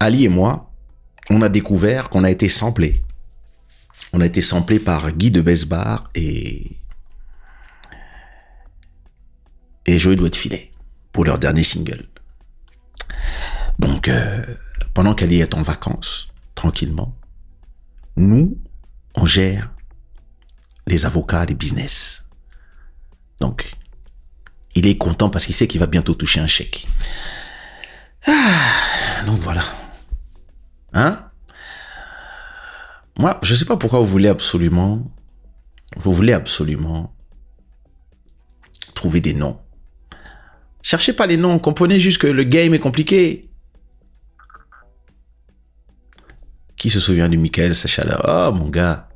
Ali et moi, on a découvert qu'on a été samplé. On a été samplé par Guy de Besbar et Joey Doit de Filet pour leur dernier single. Donc, pendant qu'Ali est en vacances, tranquillement, nous, on gère les avocats, les business. Donc, il est content parce qu'il sait qu'il va bientôt toucher un chèque. Donc voilà. Hein? Moi, je sais pas pourquoi vous voulez absolument trouver des noms. Cherchez pas les noms, comprenez juste que le game est compliqué. Qui se souvient du Michael Sachala? Oh, mon gars.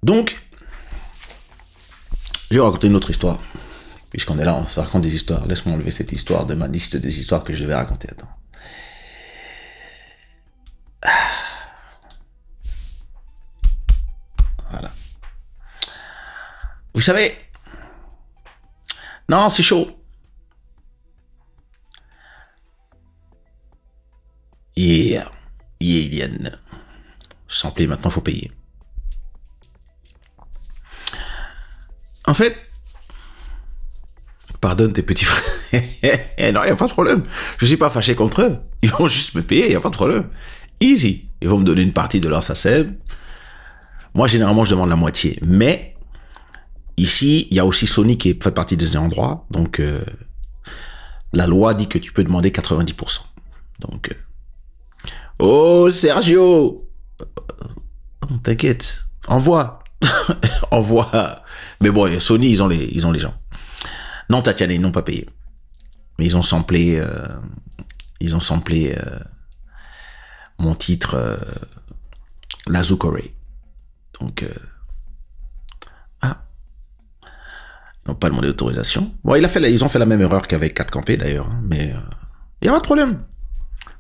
Donc, je vais raconter une autre histoire. Puisqu'on est là, on se raconte des histoires. Laisse-moi enlever cette histoire de ma liste des histoires que je devais raconter. Attends. Voilà. Vous savez, non, c'est chaud. Ilienne. Samplé, maintenant, il faut payer. En fait, pardonne tes petits frères. Non, il n'y a pas de problème. Je ne suis pas fâché contre eux. Ils vont juste me payer, il n'y a pas de problème. Easy. Ils vont me donner une partie de leur SACEM. Moi, généralement, je demande la moitié. Mais, ici, il y a aussi Sony qui fait partie des ayants droit. Donc, la loi dit que tu peux demander 90%. Donc, oh, Sergio! T'inquiète. Envoie. Envoie. Mais bon, Sony, ils ont les gens. Non, Tatiana, ils n'ont pas payé. Mais ils ont samplé mon titre Lazukore. Donc, ils n'ont pas demandé d'autorisation. Bon, ils ont fait la même erreur qu'avec 4 Campé d'ailleurs. Mais il n'y a pas de problème.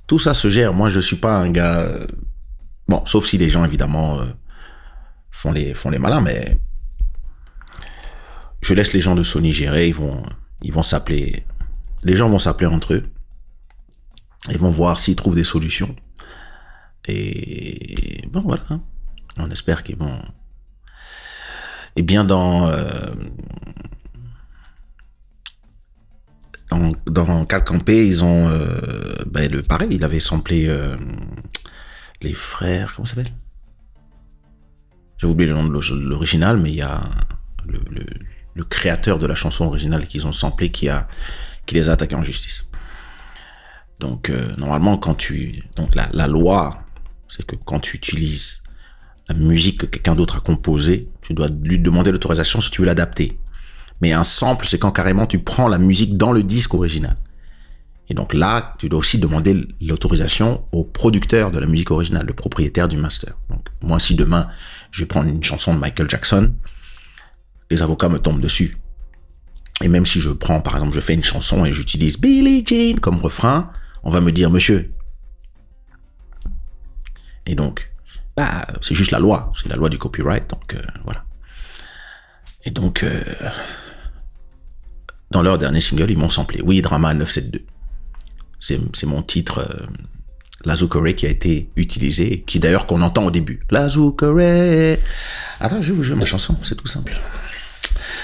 Tout ça se gère. Moi, je ne suis pas un gars... bon, sauf si les gens, évidemment, font les malins, mais... Je laisse les gens de Sony gérer, ils vont s'appeler, les gens vont s'appeler entre eux, ils vont voir s'ils trouvent des solutions. Et bon, voilà, on espère qu'ils vont... Et bien dans 4 Campé, ils ont... pareil, il avait samplé les frères, comment ça s'appelle? J'ai oublié le nom de l'original, mais il y a le créateur de la chanson originale qu'ils ont samplé qui les a attaqués en justice. Donc, normalement, donc la loi, c'est que quand tu utilises la musique que quelqu'un d'autre a composée, tu dois lui demander l'autorisation si tu veux l'adapter. Mais un sample, c'est quand carrément tu prends la musique dans le disque original. Et donc là, tu dois aussi demander l'autorisation au producteur de la musique originale, le propriétaire du master. Donc, moi, si demain, je vais prendre une chanson de Michael Jackson, les avocats me tombent dessus. Et même si je prends, par exemple, je fais une chanson et j'utilise Billie Jean comme refrain, on va me dire, monsieur. Et donc, c'est juste la loi. C'est la loi du copyright. Donc, voilà. Et donc, dans leur dernier single, ils m'ont samplé. Oui, Drama 972. C'est mon titre, Lazukore, qui a été utilisé, qui d'ailleurs qu'on entend au début. Lazukore. Attends, je vais vous jouer ma chanson, c'est tout simple.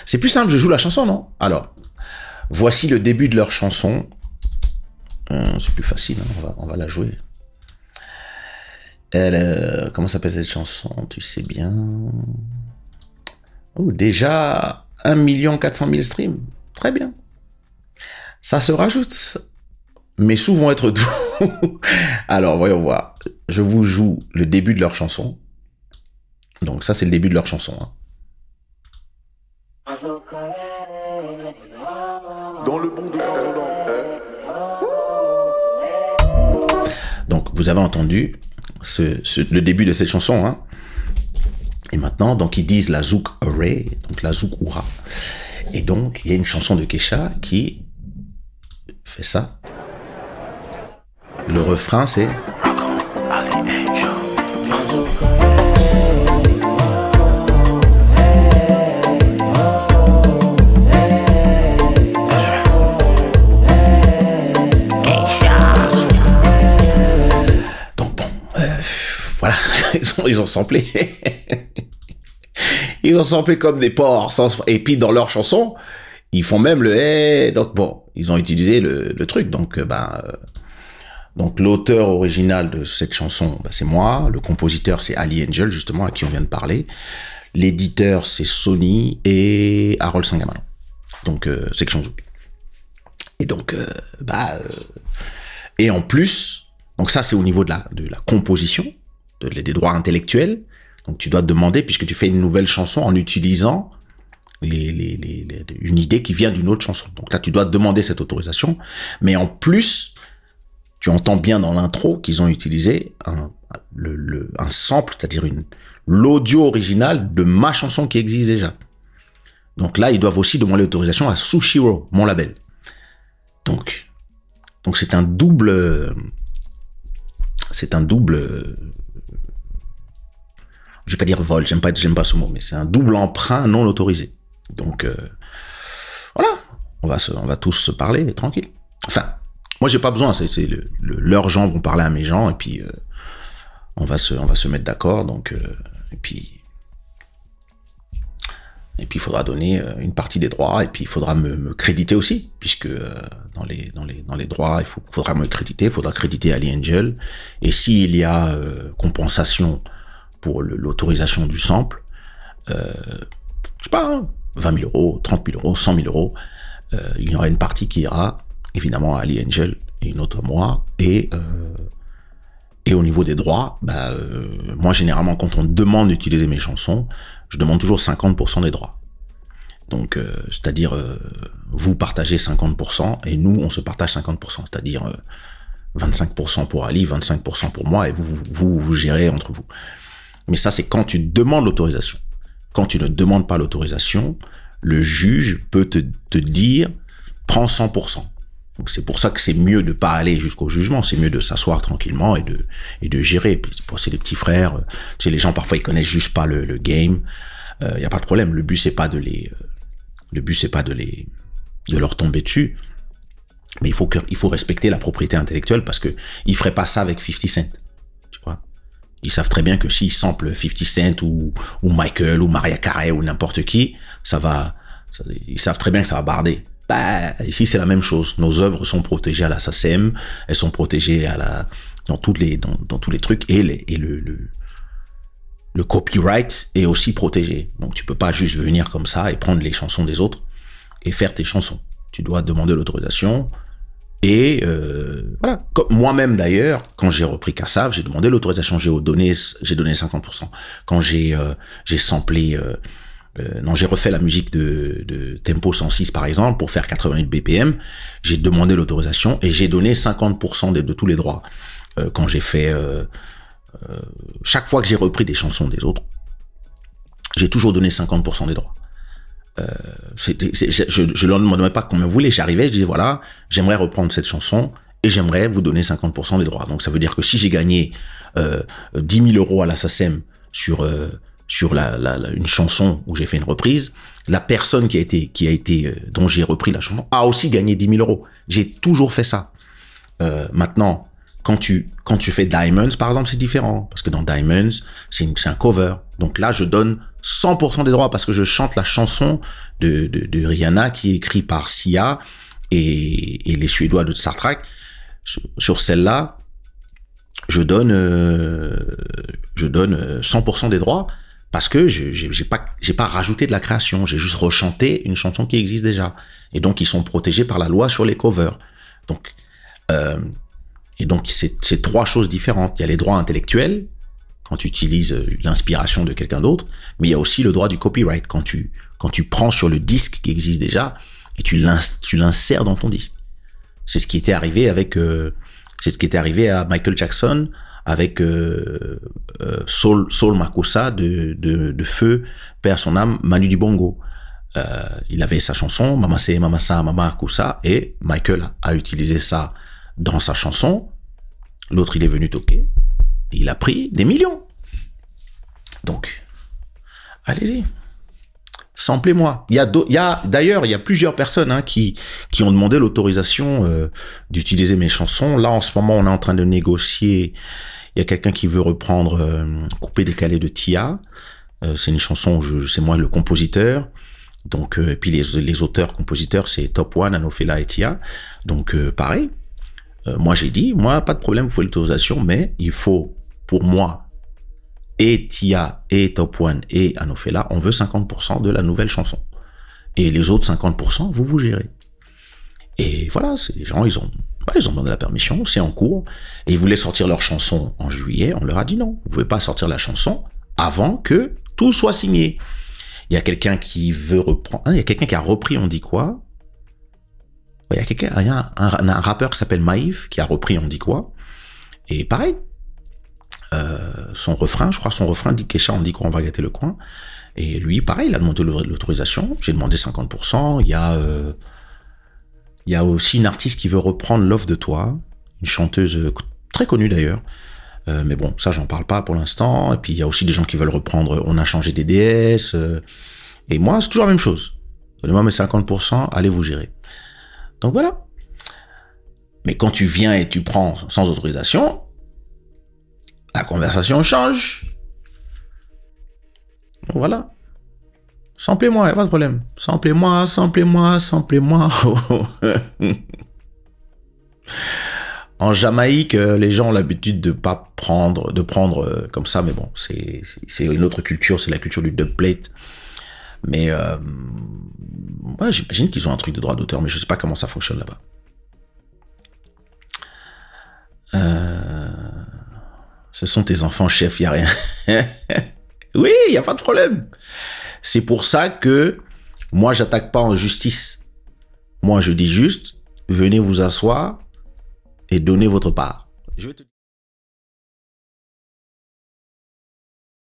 C'est plus simple, je joue la chanson, non? Alors, voici le début de leur chanson. C'est plus facile, hein, on va la jouer. Comment s'appelle cette chanson? Tu sais bien. Oh, déjà 1 400 000 streams. Très bien. Ça se rajoute. Mes sous vont être doux. Alors, voyons voir. Je vous joue le début de leur chanson. Donc, ça, c'est le début de leur chanson. Hein. Dans le bon de Donc, vous avez entendu le début de cette chanson. Hein. Et maintenant, donc, ils disent la Zouk Array, donc la Zouk Oura. Et donc, il y a une chanson de Kesha qui fait ça. Le refrain, c'est... ils ont samplé. Ils ont samplé comme des porcs. Et puis dans leur chanson, ils font même le hey. Donc bon, ils ont utilisé le truc. Donc donc l'auteur original de cette chanson, c'est moi. Le compositeur, c'est Ali Angel, justement, à qui on vient de parler. L'éditeur, c'est Sony et Harold Sangamalan. Donc Section Zouk. Et donc et en plus, donc ça c'est au niveau de la composition, des droits intellectuels. Donc tu dois te demander, puisque tu fais une nouvelle chanson en utilisant une idée qui vient d'une autre chanson. Donc là tu dois te demander cette autorisation. Mais en plus, tu entends bien dans l'intro qu'ils ont utilisé un sample, c'est-à-dire l'audio original de ma chanson qui existe déjà. Donc là, ils doivent aussi demander l'autorisation à Sushiro, mon label. Donc c'est un double, je vais pas dire vol, j'aime pas ce mot, mais c'est un double emprunt non autorisé. Donc voilà, on va tous se parler tranquille. Enfin, moi j'ai pas besoin, leurs gens vont parler à mes gens et puis on va se mettre d'accord. Donc et puis il faudra donner une partie des droits, et puis il faudra me créditer aussi, puisque dans les droits, il faudra me créditer, il faudra créditer Ali Angel. Et s'il y a compensation pour l'autorisation du sample, je sais pas, hein, 20 000 euros, 30 000 euros, 100 000 euros, il y aura une partie qui ira évidemment à Ali Angel et une autre à moi. Et au niveau des droits, moi généralement quand on demande d'utiliser mes chansons, je demande toujours 50% des droits. Donc, c'est-à-dire, vous partagez 50% et nous, on se partage 50%. C'est-à-dire 25% pour Ali, 25% pour moi, et vous gérez entre vous. Mais ça, c'est quand tu demandes l'autorisation. Quand tu ne demandes pas l'autorisation, le juge peut te dire, prends 100%. Donc c'est pour ça que c'est mieux de pas aller jusqu'au jugement, c'est mieux de s'asseoir tranquillement et de gérer. Puis c'est les petits frères, tu sais, les gens parfois ils connaissent juste pas le game. Y a pas de problème. Le but c'est pas de leur tomber dessus. Mais il faut respecter la propriété intellectuelle, parce que ils feraient pas ça avec 50 Cent. Tu vois? Ils savent très bien que s'ils samplent 50 Cent ou Michael ou Mariah Carey ou n'importe qui, ils savent très bien que ça va barder. Ici c'est la même chose. Nos œuvres sont protégées à la SACEM, elles sont protégées dans tous les trucs, et le copyright est aussi protégé. Donc tu peux pas juste venir comme ça et prendre les chansons des autres et faire tes chansons. Tu dois demander l'autorisation. Et voilà. Moi-même d'ailleurs, quand j'ai repris Kassav, j'ai demandé l'autorisation, j'ai donné 50%. Quand j'ai samplé j'ai refait la musique de Tempo 106 par exemple pour faire 88 BPM, j'ai demandé l'autorisation et j'ai donné 50% de tous les droits. Quand j'ai fait chaque fois que j'ai repris des chansons des autres, j'ai toujours donné 50% des droits. Je leur demandais pas combien vous voulez, j'arrivais, je disais voilà, j'aimerais reprendre cette chanson et j'aimerais vous donner 50% des droits. Donc ça veut dire que si j'ai gagné 10 000 euros à la SACEM sur une chanson où j'ai fait une reprise, la personne dont j'ai repris la chanson a aussi gagné 10 000 euros. J'ai toujours fait ça. Maintenant, quand tu fais Diamonds, par exemple, c'est différent. Parce que dans Diamonds, c'est un cover. Donc là, je donne 100% des droits parce que je chante la chanson de Rihanna qui est écrite par Sia et les Suédois de Star Trek. Sur celle-là, je donne 100% des droits parce que j'ai pas rajouté de la création. J'ai juste rechanté une chanson qui existe déjà. Et donc, ils sont protégés par la loi sur les covers. Donc, c'est trois choses différentes. Il y a les droits intellectuels, quand tu utilises l'inspiration de quelqu'un d'autre, mais il y a aussi le droit du copyright, quand tu prends sur le disque qui existe déjà et tu l'insères dans ton disque. C'est ce qui était arrivé à Michael Jackson avec Saul Makossa de Feu, paix à son âme, Manu Dibango. Il avait sa chanson Mama Se Mama Sa Mama Kusa et Michael a utilisé ça dans sa chanson. L'autre il est venu toquer et il a pris des millions. Donc allez-y, samplez-moi. D'ailleurs il y a plusieurs personnes qui ont demandé l'autorisation d'utiliser mes chansons. Là en ce moment on est en train de négocier. Il y a quelqu'un qui veut reprendre Coupé décalé de Tia. C'est une chanson où c'est moi le compositeur. Donc, et puis les auteurs-compositeurs, c'est Top One, Anofela et Tia. Donc, pareil. Moi, j'ai dit, moi, pas de problème, vous pouvez l'autorisation, mais il faut, pour moi, et Tia, et Top One, et Anofela, on veut 50% de la nouvelle chanson. Et les autres 50%, vous gérez. Et voilà, les gens, ils ont demandé la permission, c'est en cours. Et ils voulaient sortir leur chanson en juillet. On leur a dit non, vous pouvez pas sortir la chanson avant que tout soit signé. Il y a quelqu'un qui veut reprendre, il y a quelqu'un qui a repris On dit quoi. Il y a un rappeur qui s'appelle Maïf qui a repris On dit quoi. Et pareil, son refrain dit Kesha, On dit quoi, on va gâter le coin. Et lui, pareil, il a demandé l'autorisation. J'ai demandé 50%. Il y a aussi une artiste qui veut reprendre L'offre de toi, une chanteuse très connue d'ailleurs. Mais bon, ça, j'en parle pas pour l'instant. Et puis, il y a aussi des gens qui veulent reprendre On a changé des déesses. Et moi, c'est toujours la même chose. Donnez-moi mes 50%, allez vous gérer. Donc voilà. Mais quand tu viens et tu prends sans autorisation, la conversation change. Donc voilà. Samplez-moi, il n'y a pas de problème. Samplez-moi. En Jamaïque, les gens ont l'habitude de prendre comme ça, mais bon, c'est une autre culture, c'est la culture du dubplate. Mais ouais, j'imagine qu'ils ont un truc de droit d'auteur, mais je sais pas comment ça fonctionne là-bas. Ce sont tes enfants, chef, il n'y a rien. Oui, il n'y a pas de problème. C'est pour ça que moi, j'attaque pas en justice. Moi, je dis juste, venez vous asseoir et donnez votre part. Je vais te